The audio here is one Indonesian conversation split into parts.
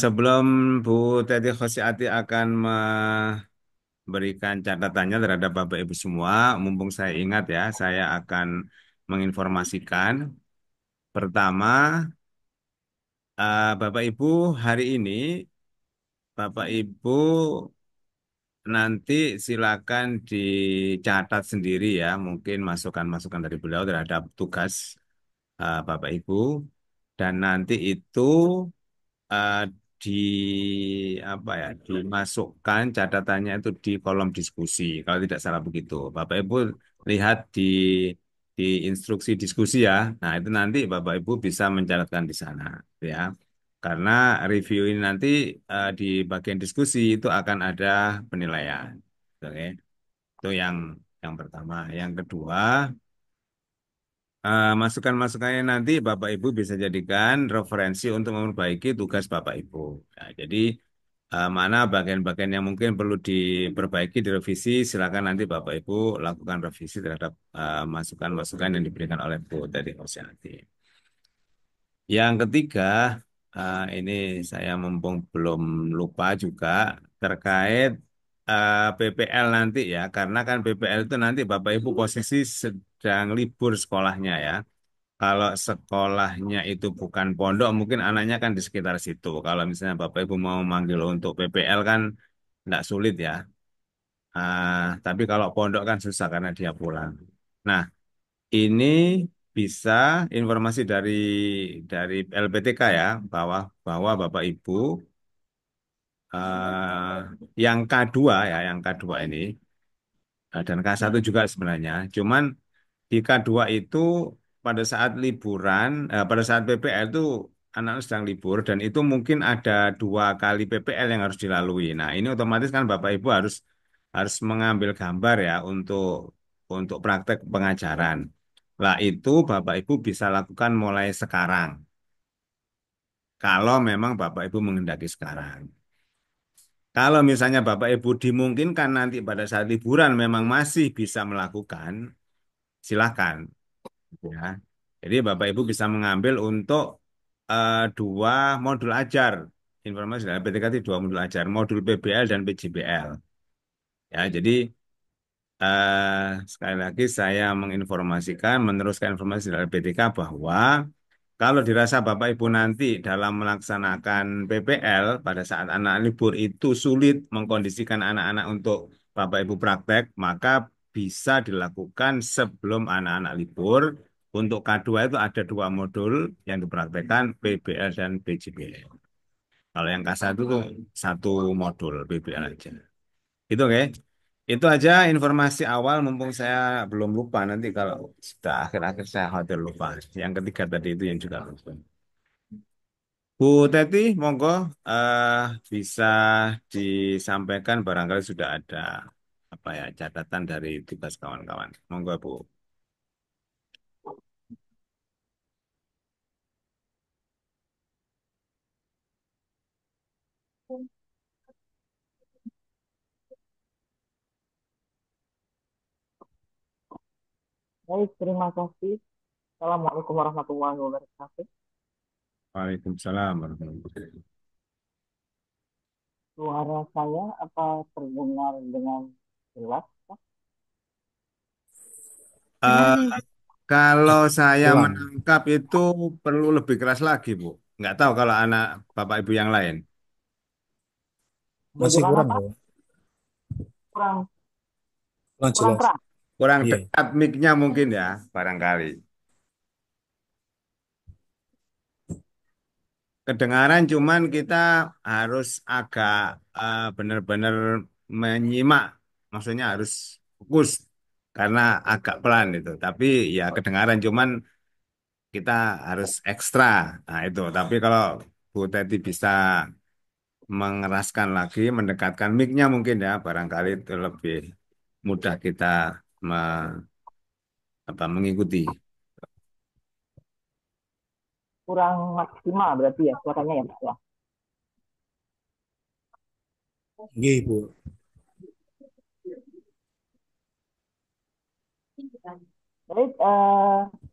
Sebelum Bu Teti Khosiati akan memberikan catatannya terhadap Bapak Ibu semua, mumpung saya ingat ya, saya akan menginformasikan. Pertama, Bapak Ibu hari ini, Bapak Ibu nanti silakan dicatat sendiri ya, mungkin masukan-masukan dari beliau terhadap tugas Bapak Ibu, dan nanti itu eh, di apa ya dimasukkan catatannya itu di kolom diskusi kalau tidak salah begitu. Bapak Ibu lihat di instruksi diskusi ya. Nah, itu nanti Bapak Ibu bisa mencatatkan di sana ya. Karena review ini nanti di bagian diskusi itu akan ada penilaian. Oke. Itu yang pertama. Yang kedua, masukan-masukannya nanti Bapak Ibu bisa jadikan referensi untuk memperbaiki tugas Bapak Ibu. Ya, jadi mana bagian-bagian yang mungkin perlu diperbaiki, direvisi, silakan nanti Bapak Ibu lakukan revisi terhadap masukan-masukan yang diberikan oleh Bu Teti Hosiati. Yang ketiga, ini saya mumpung belum lupa juga terkait PPL nanti ya, karena kan PPL itu nanti Bapak Ibu posisi sedang libur sekolahnya ya. Kalau sekolahnya itu bukan pondok, mungkin anaknya kan di sekitar situ. Kalau misalnya Bapak Ibu mau manggil untuk PPL kan tidak sulit ya. Tapi kalau pondok kan susah karena dia pulang. Nah, ini bisa informasi dari LPTK ya, bahwa Bapak Ibu yang K2 ya, yang K2 ini dan K1 juga sebenarnya. Cuman di K2 itu pada saat PPL itu anak sedang libur dan itu mungkin ada 2 kali PPL yang harus dilalui. Nah, ini otomatis kan Bapak Ibu harus harus mengambil gambar ya untuk praktek pengajaran. Lah itu Bapak Ibu bisa lakukan mulai sekarang. Kalau memang Bapak Ibu menghendaki sekarang. Kalau misalnya Bapak Ibu dimungkinkan nanti pada saat liburan memang masih bisa melakukan, silakan. Ya. Jadi Bapak Ibu bisa mengambil untuk 2 modul ajar. Informasi dari PTK itu 2 modul ajar, modul PBL dan PJBL. Ya, jadi sekali lagi saya menginformasikan, meneruskan informasi dari PTK bahwa kalau dirasa Bapak Ibu nanti dalam melaksanakan PPL pada saat anak libur itu sulit mengkondisikan anak-anak untuk Bapak Ibu praktek, maka bisa dilakukan sebelum anak-anak libur. Untuk K2 itu ada 2 modul yang dipraktekkan, PBL dan PJBL. Kalau yang K1 tuh 1 modul PBL aja. Itu oke. Itu aja informasi awal mumpung saya belum lupa nanti kalau sudah akhir-akhir saya khawatir lupa. Yang ketiga tadi itu yang juga lupa. Bu Teti, monggo eh, bisa disampaikan barangkali sudah ada apa ya catatan dari tugas kawan-kawan. Monggo Bu. Baik, terima kasih. Assalamualaikum warahmatullahi wabarakatuh. Waalaikumsalam warahmatullahi wabarakatuh. Suara saya apa terdengar dengan jelas? Eh, kalau saya Kurang, menangkap itu perlu lebih keras lagi Bu. Nggak tahu kalau anak Bapak Ibu yang lain. masih Bagaimana kurang Pak? kok, Kurang kurang kurang jelas. keras. Kurang Iya, dekat mic-nya mungkin ya, barangkali. Kedengaran cuman kita harus agak benar-benar menyimak, maksudnya harus fokus karena agak pelan itu. Tapi ya kedengaran cuman kita harus ekstra. Nah itu. Tapi kalau Bu Teti bisa mengeraskan lagi, mendekatkan mic-nya mungkin ya, barangkali itu lebih mudah kita me- mengikuti. Kurang maksimal berarti ya suaranya ya Pak ya. iya Ibu. Baik,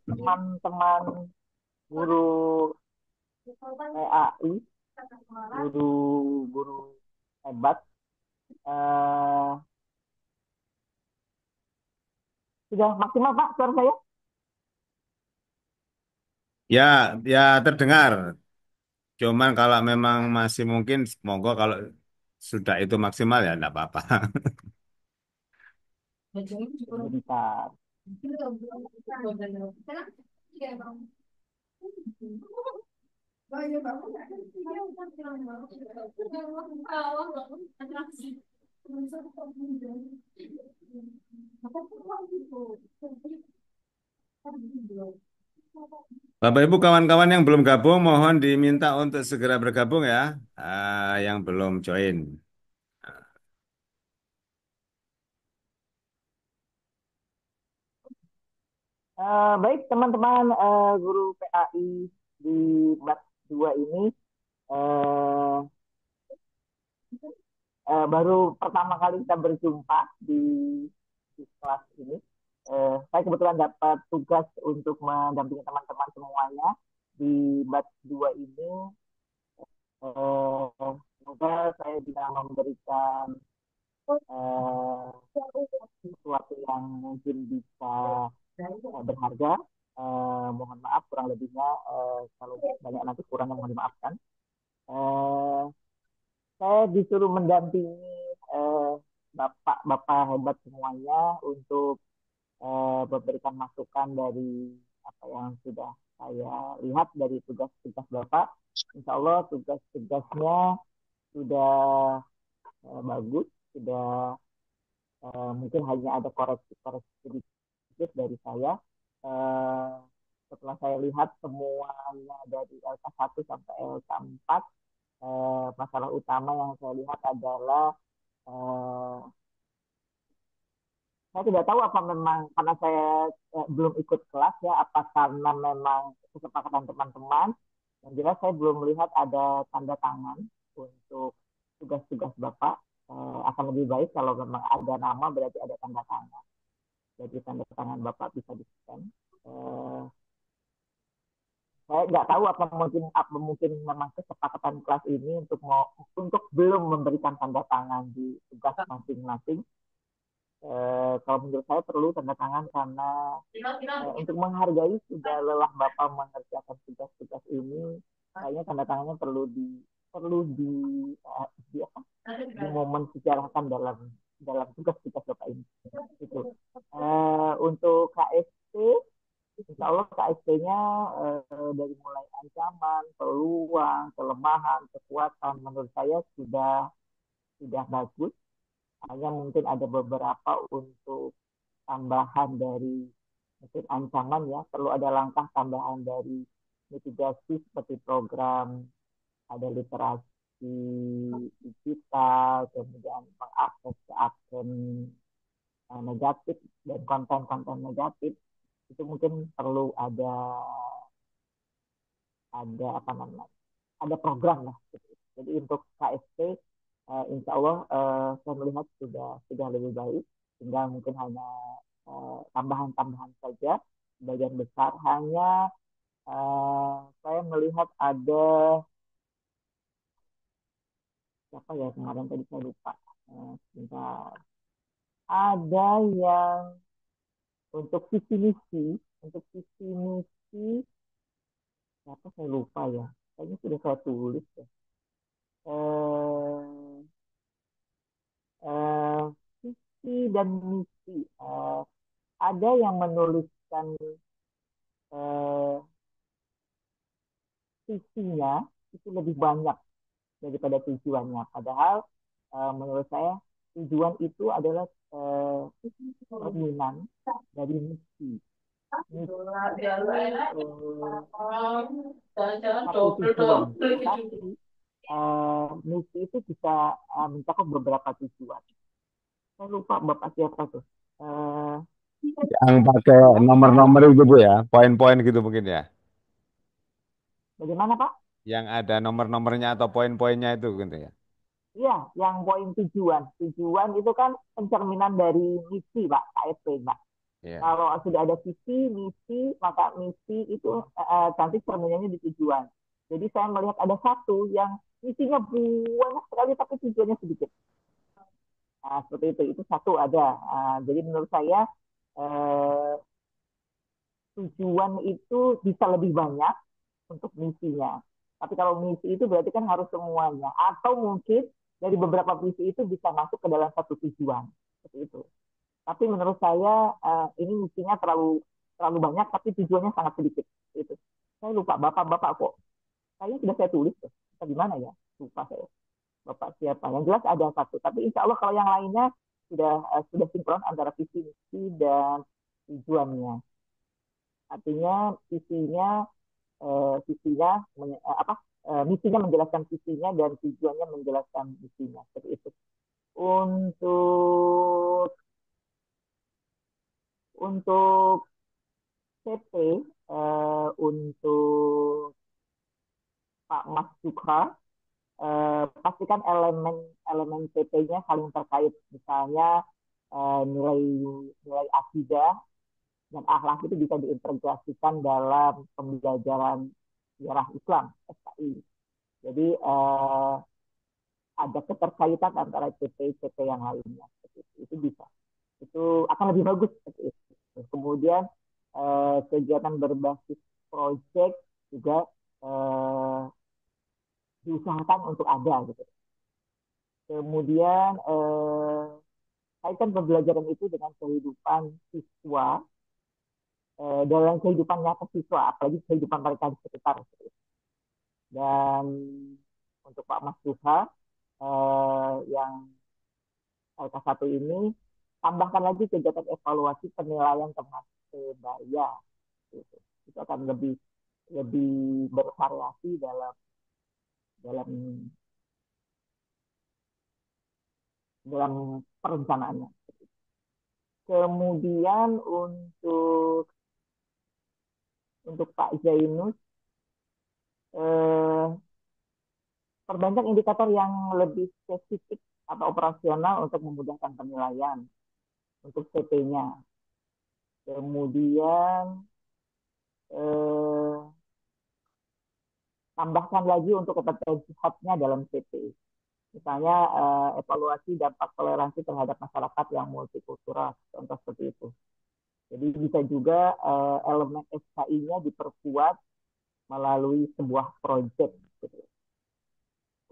teman-teman guru PAI. guru-guru hebat. Eh, sudah maksimal Pak suara saya? Ya, ya terdengar. Cuman kalau memang masih mungkin, monggo kalau sudah itu maksimal ya enggak apa-apa. Sebentar. Bapak Ibu kawan-kawan yang belum gabung mohon diminta untuk segera bergabung ya. Yang belum join. Baik teman-teman guru PAI di BAT 2 ini eh, baru pertama kali kita berjumpa di kelas ini. Saya kebetulan dapat tugas untuk mendampingi teman-teman semuanya di BAT 2 ini. Semoga saya bisa memberikan eh, sesuatu yang mungkin bisa berharga. Mohon maaf kurang lebihnya, kalau banyak nanti kurangnya mohon dimaafkan. Eh, saya disuruh mendampingi eh, bapak-bapak hebat semuanya untuk memberikan masukan dari apa yang sudah saya lihat dari tugas-tugas bapak. Insya Allah tugas-tugasnya sudah bagus, sudah mungkin hanya ada koreksi-koreksi sedikit dari saya. Eh, Setelah saya lihat semuanya dari LK1 sampai LK4, masalah utama yang saya lihat adalah eh, saya tidak tahu apa memang karena saya belum ikut kelas ya, apa karena memang kesepakatan teman-teman. Yang jelas saya belum melihat ada tanda tangan untuk tugas-tugas Bapak. Akan lebih baik kalau memang ada nama berarti ada tanda tangan. Jadi tanda tangan Bapak bisa di-scan. Eh, saya nggak tahu apa mungkin memang kesepakatan kelas ini untuk belum memberikan tanda tangan di tugas masing-masing. Kalau menurut saya perlu tanda tangan karena untuk menghargai sudah lelah Bapak mengerjakan tugas-tugas ini, kayaknya tanda tangannya perlu di apa, di momen sejarahkan dalam dalam tugas-tugas Bapak ini. Itu. Untuk KSP, Insya Allah KSP-nya dari mulai ancaman, peluang, kelemahan, kekuatan, menurut saya sudah bagus. Hanya mungkin ada beberapa untuk tambahan dari mungkin ancaman ya, perlu ada langkah tambahan dari mitigasi seperti program ada literasi digital, kemudian mengakses ke akun negatif dan konten-konten negatif itu mungkin perlu ada apa namanya ada program lah gitu. Jadi untuk KSP Insya Allah saya melihat sudah lebih baik, tinggal mungkin hanya tambahan-tambahan saja. Bagian besar hanya saya melihat ada siapa ya kemarin tadi saya lupa. Sebentar. Ada yang untuk visi misi siapa saya lupa ya. Kayaknya sudah saya tulis ya. Eh, eh, Visi dan misi. Ada yang menuliskan eh, visinya itu lebih banyak daripada tujuannya. Padahal menurut saya tujuan itu adalah cerminan dari misi. Misi itu satu tujuan, tetapi misi itu bisa mencakup beberapa tujuan. Saya lupa Bapak siapa tuh. Eh, Yang pakai nomor-nomor itu Bu ya, poin-poin gitu mungkin ya. Bagaimana Pak? Yang ada nomor-nomornya atau poin-poinnya itu gitu ya. Iya, yang poin tujuan. Tujuan itu kan pencerminan dari misi, Pak, KSP, Pak. Iya. Kalau sudah ada visi, misi, maka misi itu cantik cerminannya di tujuan. Jadi saya melihat ada satu yang misinya banyak sekali tapi tujuannya sedikit. Nah, seperti itu satu ada. Jadi menurut saya eh, tujuan itu bisa lebih banyak untuk misinya. Tapi kalau misi itu berarti kan harus semuanya. Atau mungkin dari beberapa misi itu bisa masuk ke dalam satu tujuan. Seperti itu. Tapi menurut saya ini misinya terlalu terlalu banyak, tapi tujuannya sangat sedikit. Itu. Saya lupa bapak-bapak kok. Kayaknya sudah saya tulis tuh. Gimana ya? Lupa saya. Bapak siapa? Yang jelas ada satu. Tapi insya Allah kalau yang lainnya sudah sinkron antara visi misi dan tujuannya. Artinya visinya apa misinya menjelaskan visinya dan tujuannya menjelaskan misinya seperti itu. Untuk untuk CP untuk Pak Mas Sukha pastikan elemen CP-nya saling terkait. Misalnya nilai nilai akidah dan akhlak itu bisa diintegrasikan dalam pembelajaran sejarah Islam SKI. Jadi ada keterkaitan antara CP-CP yang lainnya. Itu bisa. Itu akan lebih bagus seperti itu. Kemudian kegiatan berbasis proyek juga eh, diusahakan untuk ada gitu. Kemudian kaitkan pembelajaran itu dengan kehidupan siswa dalam kehidupan nyata siswa, apalagi kehidupan mereka di sekitar. Gitu. Dan untuk Pak Mas Duha yang LK1 ini tambahkan lagi kegiatan evaluasi penilaian termasuk sebaya. Gitu. Itu akan lebih lebih bervariasi dalam dalam dalam perencanaannya. Kemudian untuk Pak Zainus eh, perbanyak indikator yang lebih spesifik atau operasional untuk memudahkan penilaian untuk CP-nya. Kemudian eh, tambahkan lagi untuk kompetensi hub-nya dalam CP. Misalnya evaluasi dampak toleransi terhadap masyarakat yang multikultural, contoh seperti itu. Jadi bisa juga elemen SKI-nya diperkuat melalui sebuah proyek. Gitu.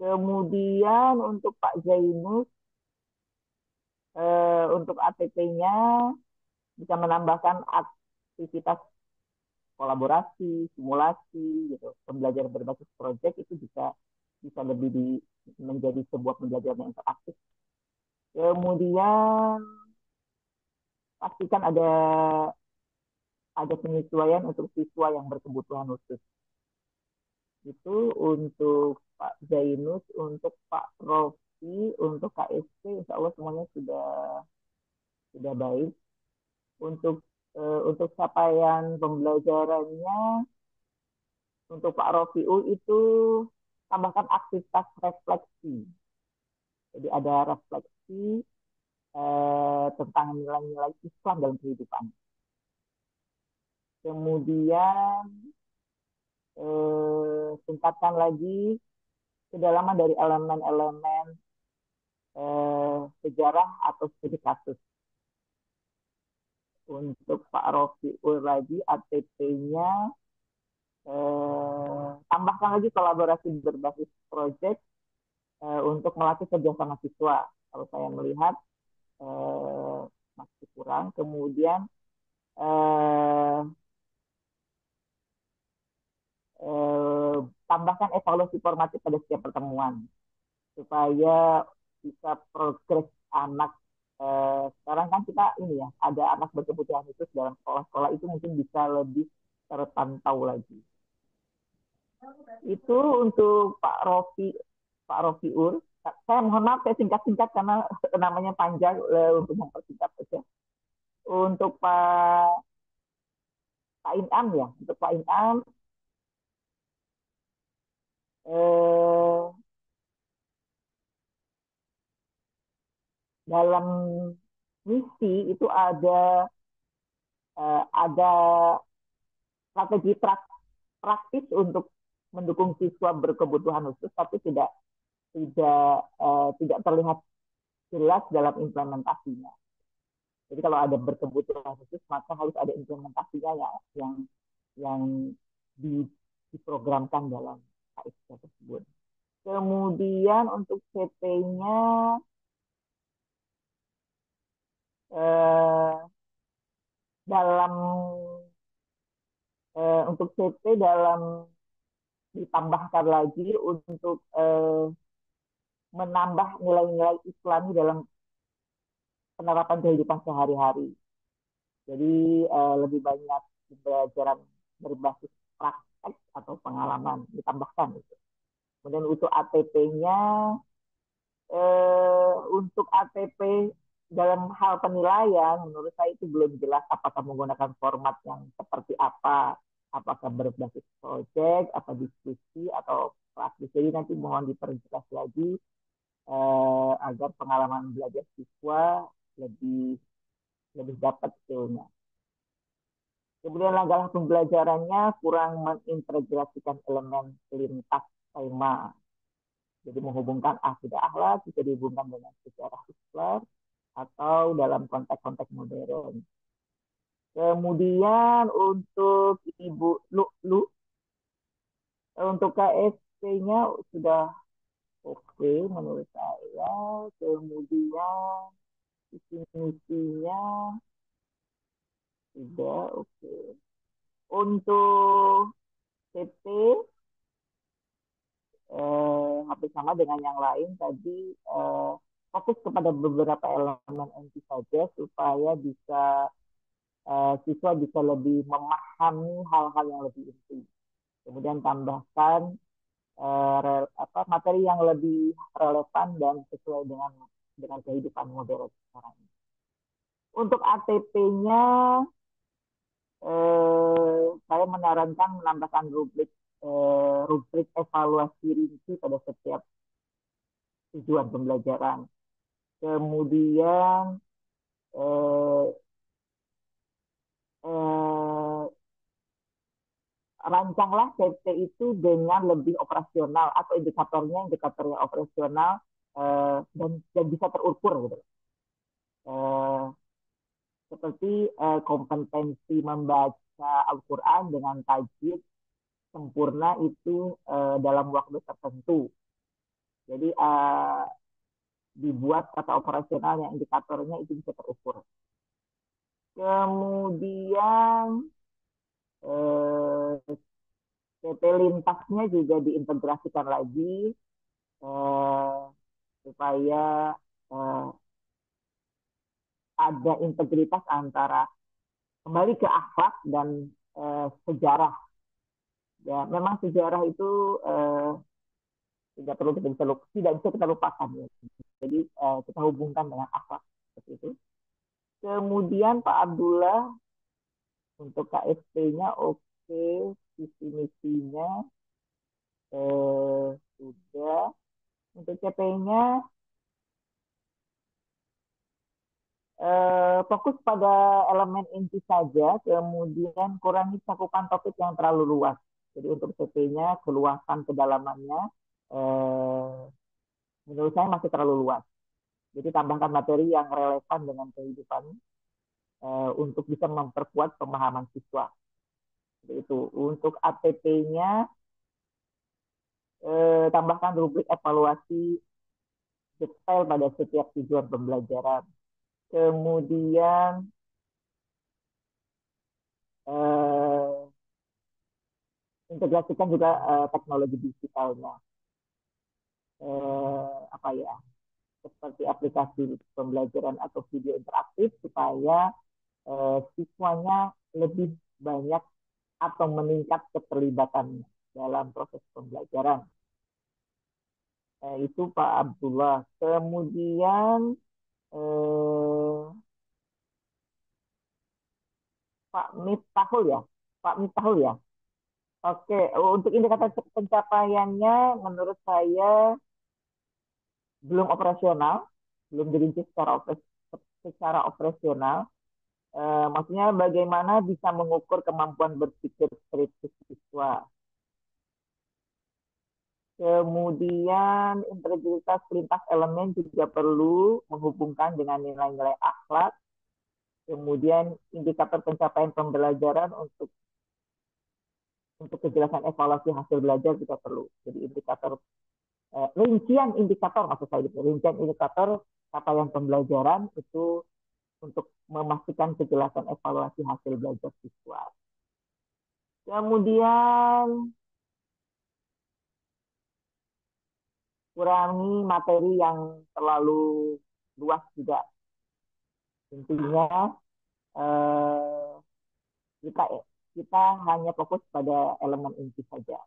Kemudian untuk Pak Zainus, untuk ATP-nya bisa menambahkan aktivitas kolaborasi, simulasi, gitu. Pembelajaran berbasis proyek itu bisa bisa lebih menjadi sebuah pembelajaran yang interaktif. Kemudian pastikan ada penyesuaian untuk siswa yang berkebutuhan khusus. Itu untuk Pak Zainus, untuk Pak Rofi, untuk KSP, insya Allah semuanya sudah baik. Untuk capaian pembelajarannya, untuk Pak Rofiul itu tambahkan aktivitas refleksi. Jadi ada refleksi tentang nilai-nilai Islam dalam kehidupan. Kemudian tingkatkan lagi kedalaman dari elemen-elemen sejarah atau studi kasus. Untuk Pak Rofiul lagi ATP-nya tambahkan lagi kolaborasi berbasis proyek untuk melatih kerjasama siswa. Kalau saya melihat eh, masih kurang. Kemudian eh, eh, tambahkan evaluasi formatif pada setiap pertemuan supaya bisa progres anak. Sekarang kan kita ini ya ada anak berkebutuhan khusus dalam sekolah-sekolah itu mungkin bisa lebih terpantau lagi. Itu untuk Pak Rofiur. Saya mohon maaf saya singkat-singkat karena namanya panjang untuk mempersingkat saja. Untuk Pak Inam ya, untuk Pak Inam eh, dalam misi itu ada strategi praktis untuk mendukung siswa berkebutuhan khusus, tapi tidak terlihat jelas dalam implementasinya. Jadi kalau ada berkebutuhan khusus, maka harus ada implementasinya yang yang diprogramkan dalam KISP tersebut. Kemudian untuk CP-nya eh, dalam untuk CP ditambahkan lagi untuk menambah nilai-nilai Islami dalam penerapan kehidupan sehari-hari. Jadi lebih banyak pembelajaran berbasis praktek atau pengalaman ditambahkan. Gitu. Kemudian untuk ATP-nya, untuk ATP dalam hal penilaian, menurut saya itu belum jelas apakah menggunakan format yang seperti apa, apakah berbasis project, atau diskusi, atau praktis. Jadi nanti mohon diperjelas lagi agar pengalaman belajar siswa lebih lebih dapat skillnya. Kemudian langkah pembelajarannya kurang mengintegrasikan elemen lintas tema. Jadi menghubungkan akidah akhlak bisa dihubungkan dengan sejarah Islam atau dalam konteks-konteks modern. Kemudian untuk Ibu Lu, untuk KSP-nya sudah oke menurut saya. Kemudian visi misinya sudah oke. Untuk CP hampir sama dengan yang lain tadi, fokus kepada beberapa elemen inti saja supaya siswa bisa lebih memahami hal-hal yang lebih inti. Kemudian tambahkan materi yang lebih relevan dan sesuai dengan kehidupan modern sekarang. Untuk ATP-nya, saya menyarankan menambahkan rubrik evaluasi rinci pada setiap tujuan pembelajaran. Kemudian eh, eh, rancanglah CT itu dengan lebih operasional atau indikatornya operasional dan bisa terukur gitu. Eh, Seperti kompetensi membaca Al-Quran dengan tajwid sempurna itu dalam waktu tertentu. Jadi dibuat kata operasional yang indikatornya itu bisa terukur. Kemudian CP lintasnya juga diintegrasikan lagi supaya eh, ada integritas antara kembali ke akhlak dan sejarah. Ya, memang sejarah itu tidak bisa kita lupakan. Ya. Jadi kita hubungkan dengan akhlak seperti itu. Kemudian Pak Abdullah untuk KSP-nya oke, visi misinya sudah. Untuk CP-nya fokus pada elemen inti saja, kemudian kurangi cakupan topik yang terlalu luas. Jadi untuk CP-nya keluasan kedalamannya menurut saya masih terlalu luas. Jadi tambahkan materi yang relevan dengan kehidupan untuk bisa memperkuat pemahaman siswa. Itu untuk ATP-nya tambahkan rubrik evaluasi detail pada setiap tujuan pembelajaran. Kemudian integrasikan juga teknologi digitalnya. Apa ya? Seperti aplikasi pembelajaran atau video interaktif supaya siswanya lebih banyak atau meningkat keterlibatan dalam proses pembelajaran. Itu Pak Abdullah. Kemudian Pak Miftahul ya, Pak Miftahul ya. Oke, untuk indikator pencapaiannya menurut saya belum operasional, belum dirinci secara operasional. Maksudnya bagaimana bisa mengukur kemampuan berpikir kritis siswa. Kemudian integritas lintas elemen juga perlu menghubungkan dengan nilai-nilai akhlak. Kemudian indikator pencapaian pembelajaran untuk kejelasan evaluasi hasil belajar juga perlu. Jadi indikator rincian indikator maksud saya itu rincian indikator capaian pembelajaran itu untuk memastikan kejelasan evaluasi hasil belajar siswa. Kemudian kurangi materi yang terlalu luas juga. Intinya eh, kita kita hanya fokus pada elemen inti saja.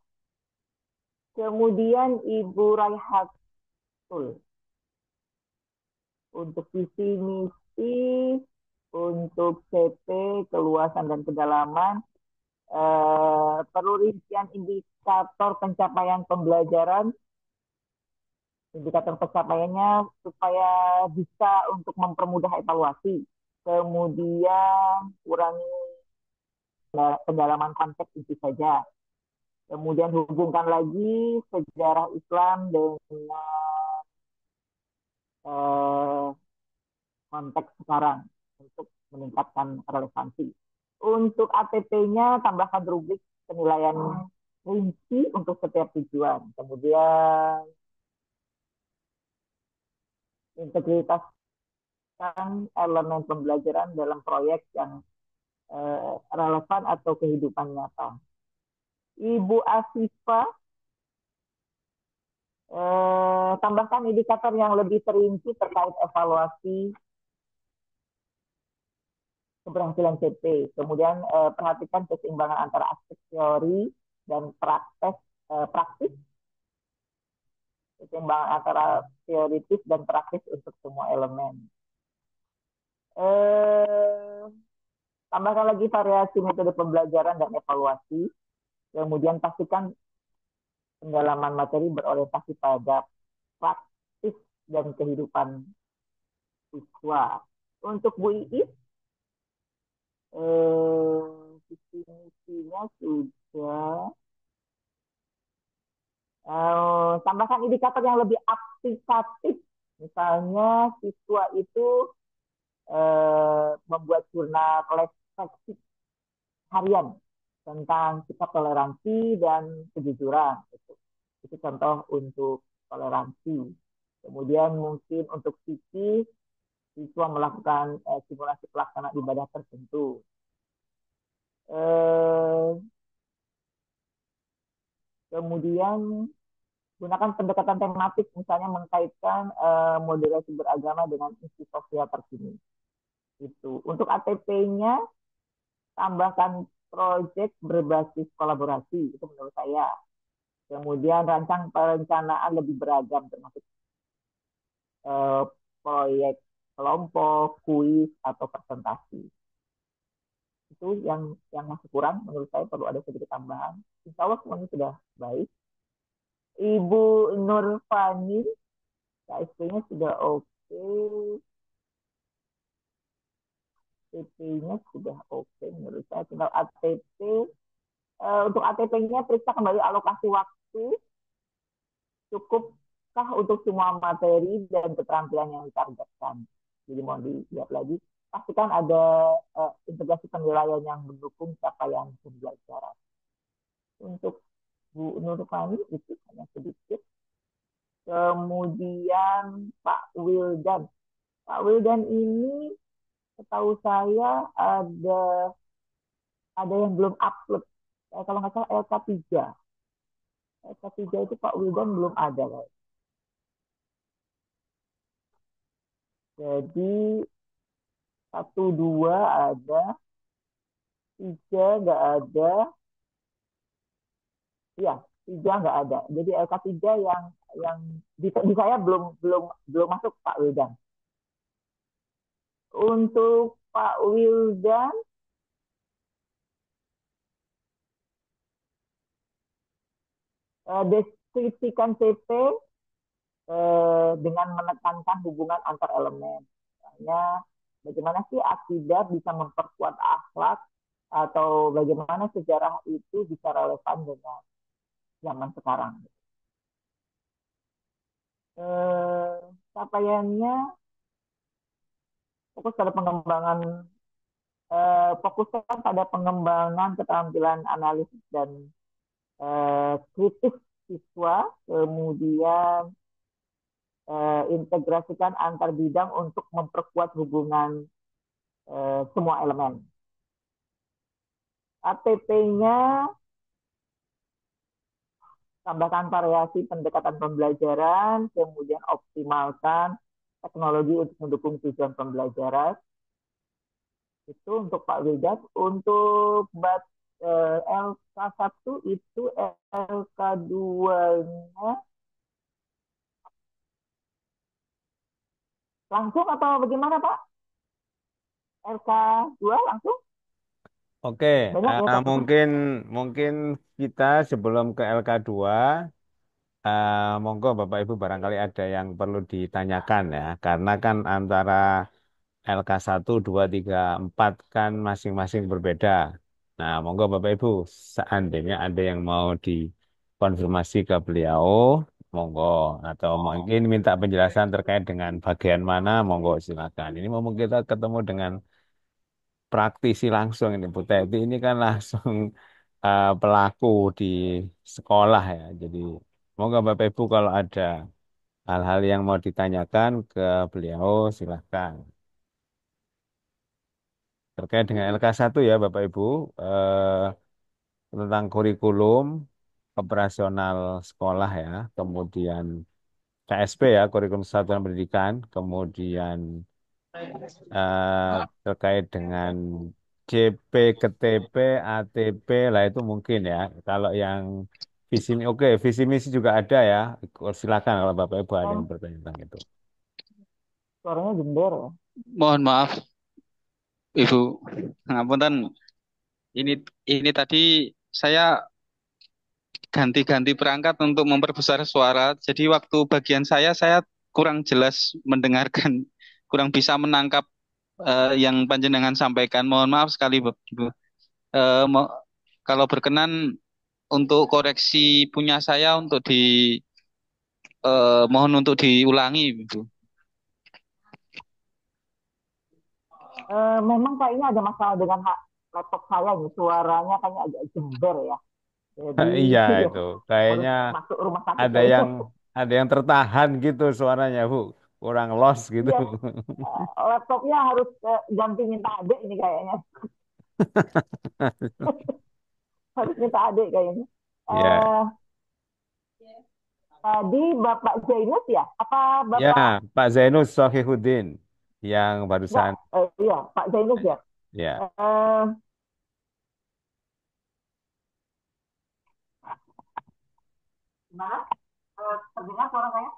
Kemudian Ibu Raihatul untuk visi misi, untuk CP keluasan dan kedalaman, perlu rincian indikator pencapaian pembelajaran, indikator pencapaiannya supaya bisa untuk mempermudah evaluasi. Kemudian kurangi pendalaman konteks itu saja. Kemudian hubungkan lagi sejarah Islam dengan eh, konteks sekarang untuk meningkatkan relevansi. Untuk ATP-nya tambahkan rubrik penilaian rinci untuk setiap tujuan. Kemudian integritaskan elemen pembelajaran dalam proyek yang relevan atau kehidupan nyata. Ibu Asifa tambahkan indikator yang lebih terinci terkait evaluasi keberhasilan CP. Kemudian perhatikan keseimbangan antara aspek teori dan praktis, keseimbangan antara teoritis dan praktis untuk semua elemen. Tambahkan lagi variasi metode pembelajaran dan evaluasi. Kemudian pastikan pendalaman materi berorientasi pada praktis dan kehidupan siswa. Untuk Bu Iis, visi misinya sudah. Tambahkan indikator yang lebih aplikatif. Misalnya siswa itu membuat jurnal refleksi harian tentang sikap toleransi dan kejujuran. Itu contoh untuk toleransi. Kemudian mungkin untuk sisi siswa melakukan simulasi pelaksanaan ibadah tertentu. Kemudian gunakan pendekatan tematik, misalnya mengkaitkan moderasi beragama dengan isu sosial terkini. Itu. Untuk ATP-nya, tambahkan proyek berbasis kolaborasi, itu menurut saya. Kemudian rancang perencanaan lebih beragam, termasuk eh, proyek kelompok, kuis, atau presentasi. Itu yang masih kurang, menurut saya perlu ada sedikit tambahan. Insya Allah semuanya sudah baik. Ibu Nurfani, KSP-nya sudah oke. ATP-nya sudah oke menurut saya. Tinggal ATP. Untuk ATP-nya periksa kembali alokasi waktu. Cukupkah untuk semua materi dan keterampilan yang ditargetkan. Jadi mohon dilihat lagi. Pastikan ada integrasi penilaian yang mendukung capaian pembelajaran. Untuk Bu Nurfani itu hanya sedikit. Kemudian Pak Wildan. Pak Wildan ini setahu saya ada yang belum upload. Kalau nggak salah LK3. LK3 itu Pak Wildan belum ada. Jadi 1, 2 ada, 3 nggak ada. Iya, 3 nggak ada. Jadi LK3 yang di saya belum belum belum masuk Pak Wildan. Untuk Pak Wildan, deskripsikan CP dengan menekankan hubungan antar elemen. Misalnya, bagaimana sih akidah bisa memperkuat akhlak atau bagaimana sejarah itu bisa relevan dengan zaman sekarang. capaiannya fokus pada pengembangan fokuskan pada pengembangan keterampilan analisis dan kritis siswa, kemudian integrasikan antar bidang untuk memperkuat hubungan semua elemen. ATP-nya tambahkan variasi pendekatan pembelajaran, kemudian optimalkan teknologi untuk mendukung tujuan pembelajaran. Itu untuk Pak Wildan. Untuk LK1 itu LK2-nya langsung atau bagaimana Pak? LK2 langsung? Oke, Banyak ya Pak. mungkin mungkin kita sebelum ke LK2, monggo Bapak Ibu barangkali ada yang perlu ditanyakan ya, karena kan antara LK1, 2, 3, 4 kan masing-masing berbeda. Nah, monggo Bapak Ibu, seandainya ada yang mau dikonfirmasi ke beliau, monggo. Atau mungkin minta penjelasan terkait dengan bagian mana, monggo silakan. Ini mau kita ketemu dengan praktisi langsung ini, Bu Teti. Ini kan langsung pelaku di sekolah ya. Jadi, monggo Bapak Ibu kalau ada hal-hal yang mau ditanyakan ke beliau, silakan. Terkait dengan LK1 ya Bapak Ibu, tentang kurikulum operasional sekolah ya, kemudian KSP ya, kurikulum satuan pendidikan, kemudian terkait dengan CP, KTP, ATP lah itu mungkin ya. Kalau yang visi, oke, visi misi juga ada ya. Silakan kalau Bapak Ibu ada yang Kan bertanya tentang itu. suaranya gender ya. Mohon maaf, Ibu. Ngapunten, ini ini tadi saya ganti-ganti perangkat untuk memperbesar suara. Jadi waktu bagian saya kurang jelas mendengarkan, kurang bisa menangkap yang panjenengan sampaikan. Mohon maaf sekali, Ibu. Eh, mo- Kalau berkenan untuk koreksi punya saya untuk mohon untuk diulangi, Ibu. Memang kayaknya ada masalah dengan laptop saya nih. Suaranya kayaknya agak jember ya. Jadi Iya ya, itu, harus kayaknya masuk rumah sakit ada kayaknya. yang ada yang tertahan gitu suaranya Bu, kurang los gitu. Iya, laptopnya harus ganti minta adik ini kayaknya. Harus minta adik kayaknya. Ya, Eh Tadi Bapak Zainus ya? Apa ya Bapak Pak Zainus Sohihuddin yang enggak? barusan, Iya, Pak Zainus ya. ya, Eh Gimana? Terdengar suara saya?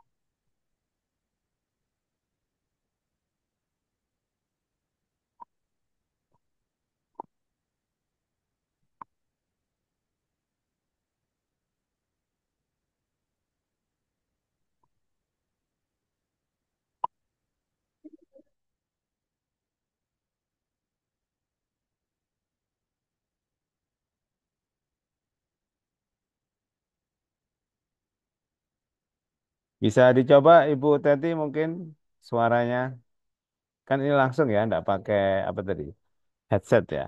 bisa dicoba Ibu Teti mungkin suaranya, kan ini langsung ya, enggak pakai apa tadi, headset ya.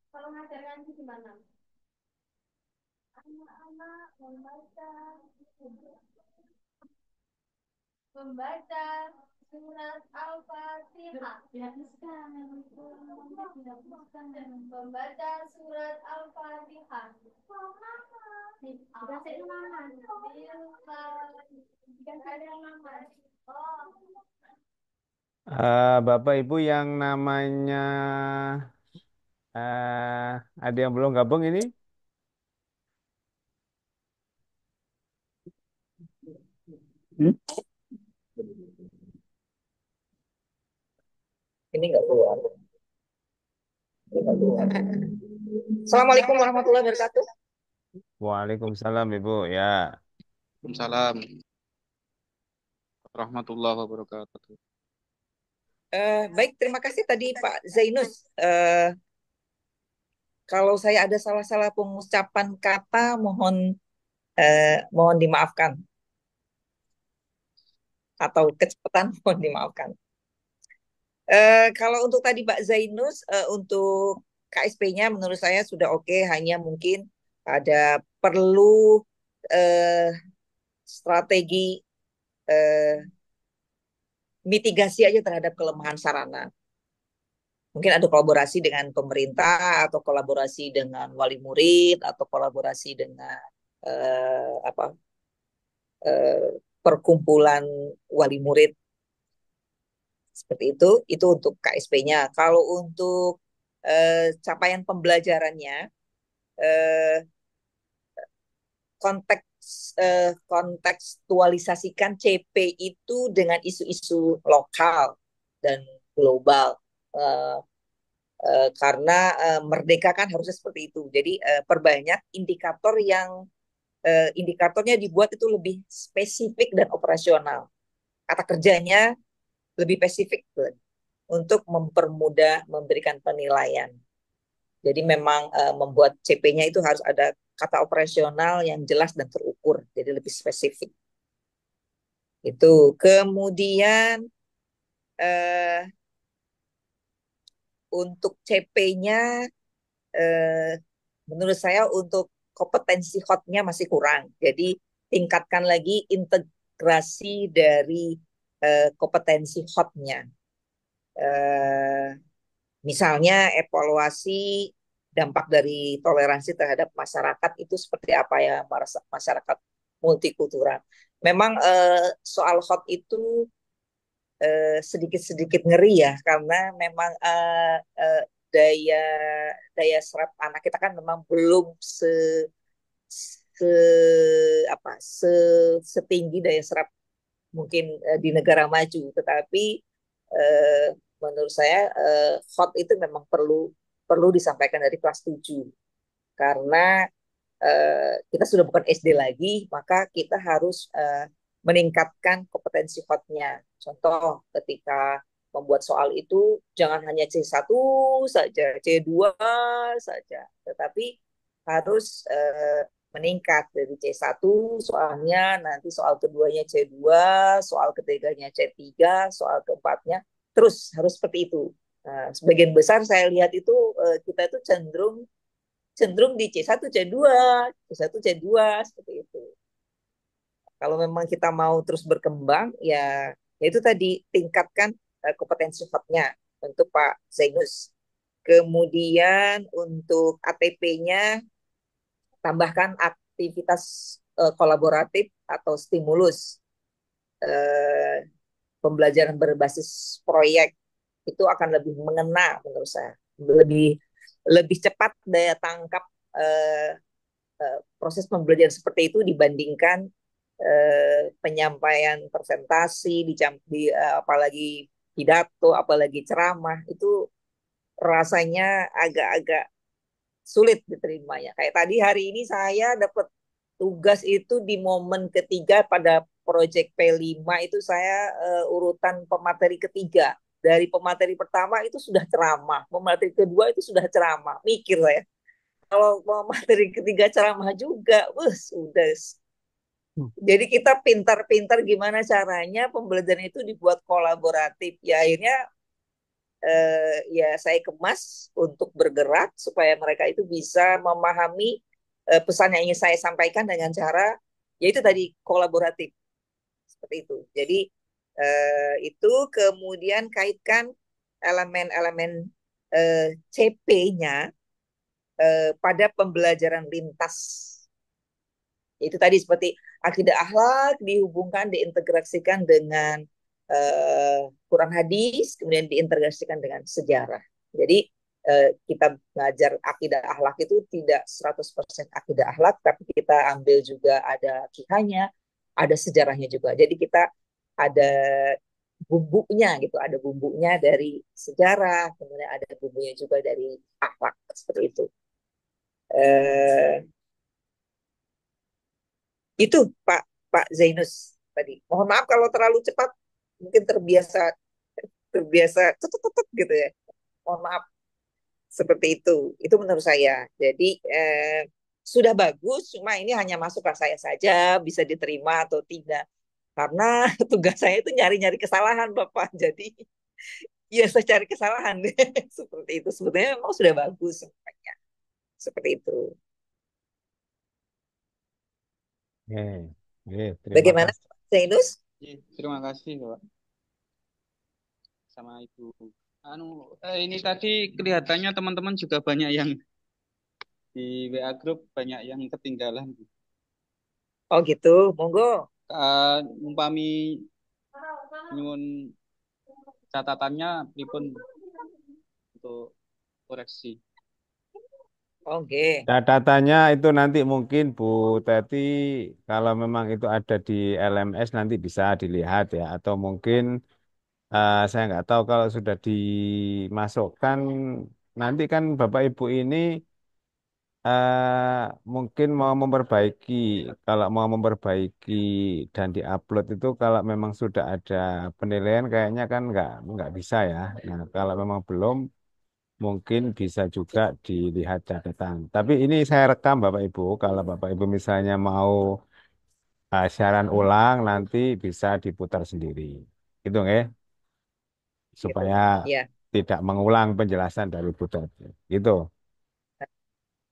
Kalau ngajar ngaji gimana? Anak-anak membaca surat Al-Fatihah. Dihapuskan. Membaca surat Al-Fatihah. Dikasih nama. Dikasih nama. Oh. Bapak Ibu yang namanya ada yang belum gabung ini? Hmm? Ini nggak keluar. Assalamualaikum warahmatullahi wabarakatuh. Waalaikumsalam Ibu ya. Waalaikumsalam warahmatullahi wabarakatuh. Baik, terima kasih tadi Pak Zainus. Kalau saya ada salah-salah pengucapan kata, mohon dimaafkan atau kecepatan mohon dimaafkan. Kalau untuk tadi Pak Zainus, untuk KSP-nya menurut saya sudah oke, hanya mungkin ada perlu eh, strategi eh, mitigasi aja terhadap kelemahan sarana. Mungkin ada kolaborasi dengan pemerintah atau kolaborasi dengan wali murid atau kolaborasi dengan apa perkumpulan wali murid seperti itu untuk KSP-nya. Kalau untuk capaian pembelajarannya, eh, kontekstualisasikan CP itu dengan isu-isu lokal dan global. Eh, karena merdeka kan harusnya seperti itu. Jadi perbanyak indikatornya dibuat itu lebih spesifik dan operasional. Kata kerjanya lebih spesifik untuk mempermudah memberikan penilaian. Jadi memang membuat CP-nya itu harus ada kata operasional yang jelas dan terukur, jadi lebih spesifik. Itu. Kemudian eh, untuk CP-nya menurut saya untuk kompetensi hotnya masih kurang. Jadi tingkatkan lagi integrasi dari kompetensi hotnya. Eh, Misalnya evaluasi dampak dari toleransi terhadap masyarakat itu seperti apa ya, masyarakat multikultural. Memang soal hot itu sedikit-sedikit ngeri ya, karena memang daya daya serap anak kita kan memang belum se apa setinggi daya serap mungkin di negara maju, tetapi eh, menurut saya hot itu memang perlu perlu disampaikan dari kelas 7 karena kita sudah bukan SD lagi, maka kita harus meningkatkan kompetensi hotnya. Contoh, ketika membuat soal itu jangan hanya C1 saja, C2 saja, tetapi harus meningkat dari C1 soalnya, nanti soal keduanya C2, soal ketiganya C3, soal keempatnya terus harus seperti itu. Nah, sebagian besar saya lihat itu kita itu cenderung cenderung di C1 C2, C1 C2 seperti itu. Kalau memang kita mau terus berkembang, ya itu tadi tingkatkan kompetensi hotnya untuk Pak Zainus. Kemudian untuk ATP-nya tambahkan aktivitas kolaboratif atau stimulus. Eh, Pembelajaran berbasis proyek itu akan lebih mengena menurut saya. Lebih lebih cepat daya tangkap eh, proses pembelajaran seperti itu dibandingkan penyampaian presentasi apalagi pidato, apalagi ceramah itu rasanya agak-agak sulit diterimanya. Kayak tadi hari ini saya dapat tugas itu di momen ketiga pada proyek P5 itu saya urutan pemateri ketiga. Dari pemateri pertama itu sudah ceramah, pemateri kedua itu sudah ceramah. Mikir saya, kalau pemateri ketiga ceramah juga, sudah. Jadi kita pintar-pintar gimana caranya pembelajaran itu dibuat kolaboratif. Ya akhirnya ya saya kemas untuk bergerak supaya mereka itu bisa memahami pesan yang ingin saya sampaikan dengan cara yaitu tadi kolaboratif seperti itu. Jadi itu kemudian kaitkan elemen-elemen CP-nya pada pembelajaran lintas. Itu tadi seperti akidah akhlak dihubungkan, diintegrasikan dengan Quran hadis, kemudian diintegrasikan dengan sejarah. Jadi kita belajar akidah akhlak itu tidak 100% akidah akhlak, tapi kita ambil juga ada kihanya, ada sejarahnya juga. Jadi kita ada bumbunya gitu, ada bumbunya dari sejarah, kemudian ada bumbunya juga dari akhlak seperti itu. Eh, Itu Pak Pak Zainus tadi. Mohon maaf kalau terlalu cepat, mungkin terbiasa terbiasa tutut gitu ya. Mohon maaf seperti itu. Itu menurut saya. Jadi sudah bagus, cuma ini hanya masukan saya saja, bisa diterima atau tidak. Karena tugas saya itu nyari-nyari kesalahan, Bapak. Jadi ya saya cari kesalahan seperti itu. Sebetulnya memang sudah bagus semuanya. Seperti itu. Oke, oke, terima Bagaimana kasih. Pak Zainus? Terima kasih, Pak. Sama Ibu. Ini tadi kelihatannya teman-teman juga banyak yang di WA Group banyak yang ketinggalan. Oh gitu, monggo. Umpami nyun catatannya pripun untuk koreksi. Oke. Catatannya itu nanti mungkin Bu Teti kalau memang itu ada di LMS nanti bisa dilihat ya atau mungkin saya nggak tahu kalau sudah dimasukkan nanti kan Bapak Ibu ini mungkin mau memperbaiki kalau mau memperbaiki dan diupload itu kalau memang sudah ada penilaian kayaknya kan nggak bisa ya. Nah kalau memang belum mungkin bisa juga dilihat catatan. Tapi ini saya rekam Bapak Ibu. Kalau Bapak Ibu misalnya mau siaran ulang nanti bisa diputar sendiri. Gitu ya, Gitu. supaya Ya. tidak mengulang penjelasan dari Bu Teti. Gitu.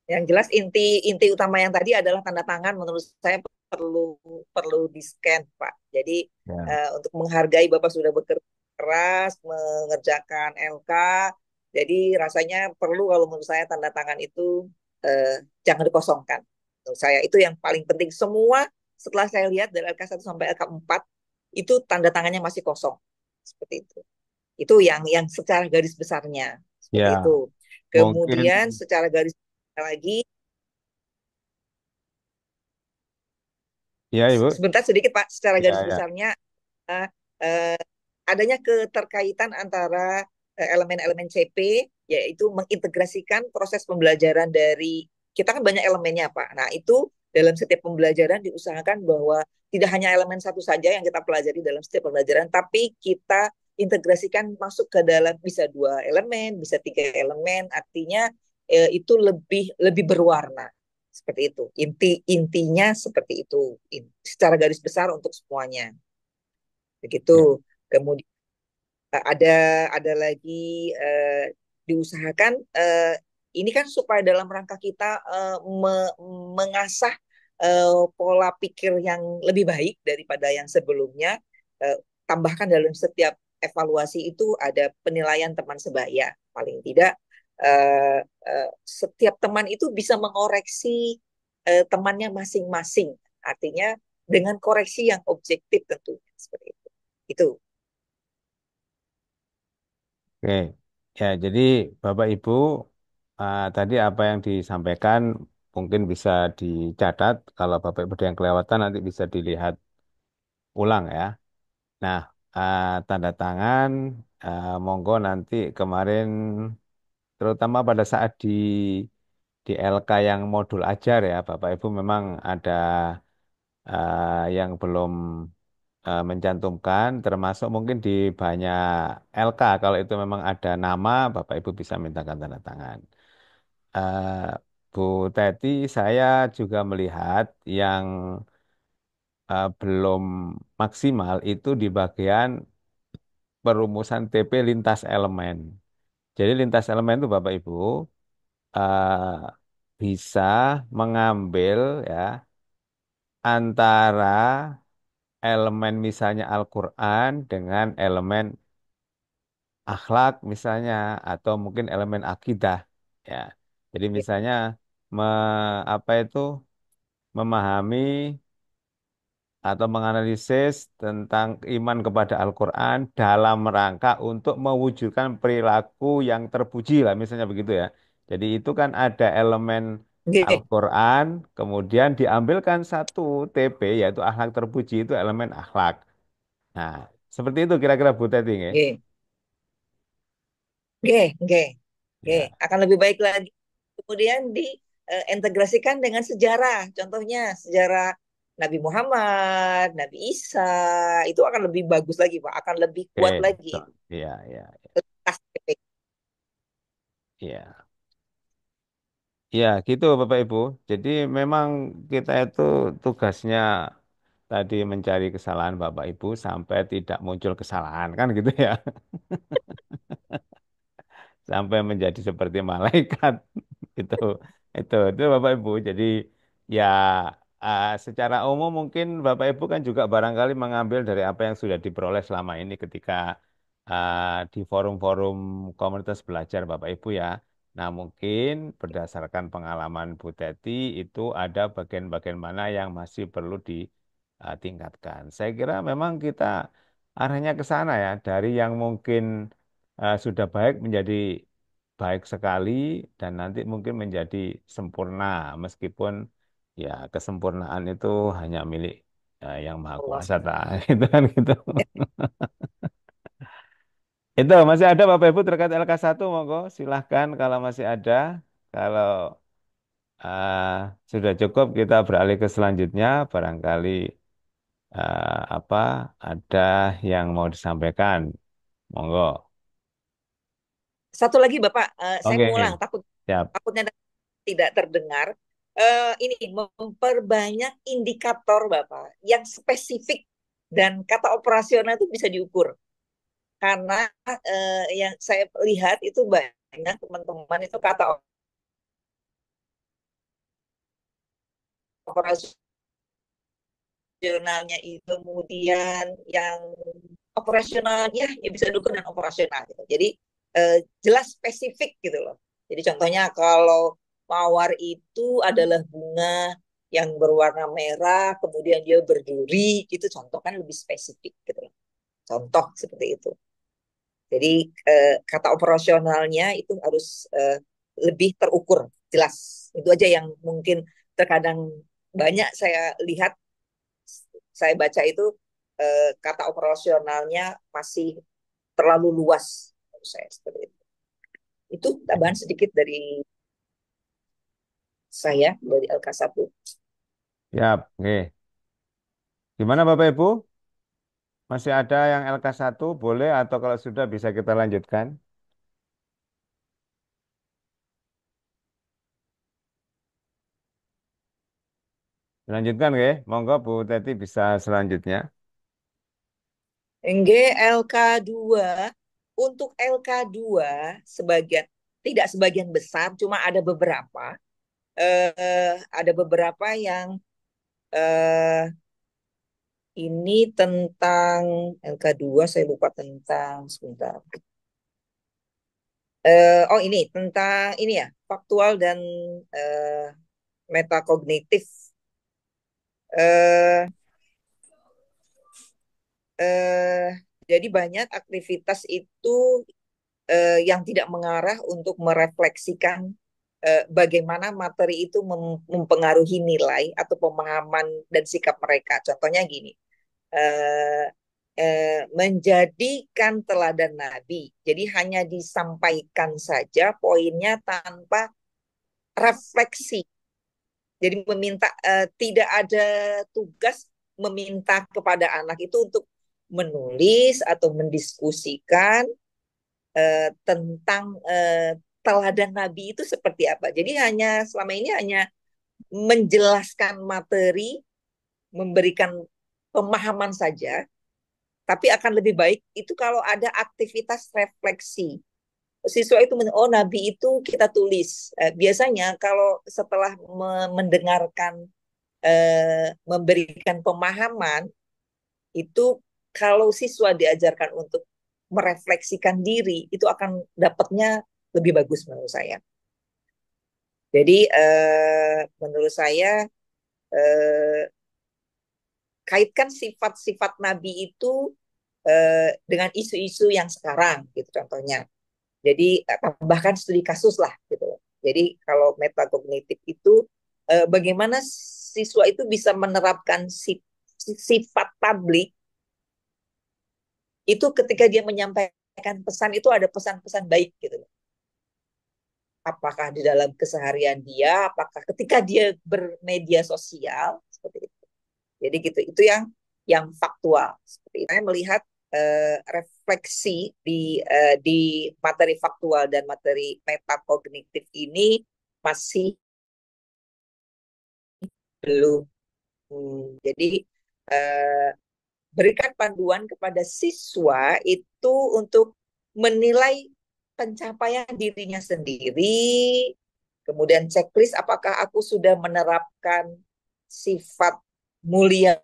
Yang jelas inti inti utama yang tadi adalah tanda tangan menurut saya perlu perlu di scan Pak. Jadi Ya. untuk menghargai Bapak sudah bekerja keras mengerjakan LK. Jadi rasanya perlu kalau menurut saya tanda tangan itu eh, jangan dikosongkan. Menurut saya itu yang paling penting. Semua setelah saya lihat dari LK 1 sampai LK 4 itu tanda tangannya masih kosong. Seperti itu. Itu yang secara garis besarnya seperti Ya, itu. mungkin Kemudian secara garis lagi ya Ibu. sebentar sedikit Pak, secara Ya, garis ya. besarnya eh, eh, adanya keterkaitan antara elemen-elemen CP yaitu mengintegrasikan proses pembelajaran dari kita kan banyak elemennya Pak. Nah, itu dalam setiap pembelajaran diusahakan bahwa tidak hanya elemen satu saja yang kita pelajari dalam setiap pembelajaran, tapi kita integrasikan masuk ke dalam bisa 2 elemen, bisa 3 elemen, artinya itu lebih lebih berwarna. Seperti itu. Intinya seperti itu. Secara garis besar untuk semuanya. Begitu. Ya. Kemudian ada lagi diusahakan ini kan supaya dalam rangka kita mengasah pola pikir yang lebih baik daripada yang sebelumnya. Eh, Tambahkan dalam setiap evaluasi itu ada penilaian teman sebaya. Paling tidak eh, setiap teman itu bisa mengoreksi temannya masing-masing. Artinya dengan koreksi yang objektif tentunya seperti itu. Itu. Oke, ya jadi Bapak Ibu tadi apa yang disampaikan mungkin bisa dicatat. Kalau Bapak Ibu ada yang kelewatan nanti bisa dilihat ulang ya. Nah, tanda tangan, monggo nanti kemarin terutama pada saat di LK yang modul ajar ya, Bapak Ibu memang ada yang belum mencantumkan, termasuk mungkin di banyak LK kalau itu memang ada nama, Bapak Ibu bisa mintakan tanda tangan. Eh, Bu Teti, saya juga melihat yang belum maksimal itu di bagian perumusan TP lintas elemen. Jadi lintas elemen itu Bapak Ibu bisa mengambil ya antara elemen misalnya Al-Quran dengan elemen akhlak misalnya atau mungkin elemen akidah ya. Jadi misalnya me, apa itu memahami atau menganalisis tentang iman kepada Al-Quran dalam rangka untuk mewujudkan perilaku yang terpuji lah misalnya begitu ya. Jadi itu kan ada elemen Oke, Al-Quran, kemudian diambilkan satu TP yaitu akhlak terpuji itu elemen akhlak. Nah, seperti itu kira-kira Bu Teti nggih? oke, oke, oke, oke. Ya, Akan lebih baik lagi. Kemudian diintegrasikan dengan sejarah. Contohnya sejarah Nabi Muhammad, Nabi Isa, itu akan lebih bagus lagi, Pak. Akan lebih oke. kuat lagi So, itu. iya, iya, Tas iya. Iya, gitu Bapak Ibu. Jadi memang kita itu tugasnya tadi mencari kesalahan Bapak Ibu sampai tidak muncul kesalahan kan gitu ya. Sampai menjadi seperti malaikat itu itu Bapak Ibu. Jadi ya secara umum mungkin Bapak Ibu kan juga barangkali mengambil dari apa yang sudah diperoleh selama ini ketika di forum-forum komunitas belajar Bapak Ibu ya. Nah mungkin berdasarkan pengalaman Bu Teti itu ada bagian-bagian mana yang masih perlu ditingkatkan. Saya kira memang kita arahnya ke sana ya dari yang mungkin sudah baik menjadi baik sekali dan nanti mungkin menjadi sempurna meskipun ya kesempurnaan itu hanya milik yang maha Allah. kuasa tak gitu kan gitu. Itu masih ada Bapak Ibu terkait LK1 monggo silahkan kalau masih ada. Kalau eh, sudah cukup kita beralih ke selanjutnya barangkali apa ada yang mau disampaikan monggo. Satu lagi, Bapak, saya Oke, ngulang, siap. takutnya tidak terdengar. Ini memperbanyak indikator, Bapak, yang spesifik dan kata operasional itu bisa diukur. Karena yang saya lihat itu banyak teman-teman itu kata operasionalnya itu kemudian yang operasionalnya ya bisa diukur dan operasional gitu. Jadi jelas spesifik gitu loh. Jadi contohnya kalau mawar itu adalah bunga yang berwarna merah, kemudian dia berduri, itu contoh kan lebih spesifik gitu loh. Contoh seperti itu. Jadi kata operasionalnya itu harus lebih terukur, jelas. Itu aja yang mungkin terkadang banyak saya lihat, saya baca itu kata operasionalnya masih terlalu luas menurut saya seperti itu. Itu tambahan sedikit dari saya dari LK1. Siap. Oke. Gimana Bapak Ibu? Masih ada yang LK1 boleh atau kalau sudah bisa kita lanjutkan? Lanjutkan ya, monggo Bu Teti bisa selanjutnya. LK2 untuk LK2 sebagian tidak sebagian besar, cuma ada beberapa yang eh, ini tentang LK2 saya lupa tentang sebentar. Oh ini tentang ini ya faktual dan eh, metakognitif. Eh, eh, jadi banyak aktivitas itu yang tidak mengarah untuk merefleksikan bagaimana materi itu mempengaruhi nilai atau pemahaman dan sikap mereka. Contohnya gini, eh, menjadikan teladan Nabi. Jadi hanya disampaikan saja poinnya tanpa refleksi. Jadi tidak ada tugas meminta kepada anak itu untuk menulis atau mendiskusikan tentang teladan Nabi itu seperti apa. Jadi selama ini hanya menjelaskan materi, memberikan pemahaman saja, tapi akan lebih baik itu kalau ada aktivitas refleksi. Siswa itu, oh Nabi itu kita tulis. Biasanya kalau setelah mendengarkan, memberikan pemahaman, itu kalau siswa diajarkan untuk merefleksikan diri, itu akan dapatnya lebih bagus menurut saya. Jadi menurut saya eh, kaitkan sifat-sifat Nabi itu dengan isu-isu yang sekarang, gitu contohnya. Jadi tambahkan studi kasus lah, gitu. Jadi kalau metakognitif itu bagaimana siswa itu bisa menerapkan sifat tablik itu ketika dia menyampaikan pesan itu ada pesan-pesan baik gitu. Apakah di dalam keseharian dia, apakah ketika dia bermedia sosial seperti itu. Jadi gitu, itu yang faktual. Seperti itu. Saya melihat refleksi di materi faktual dan materi metakognitif ini masih belum. Jadi eh, berikan panduan kepada siswa itu untuk menilai pencapaian dirinya sendiri, kemudian checklist apakah aku sudah menerapkan sifat mulia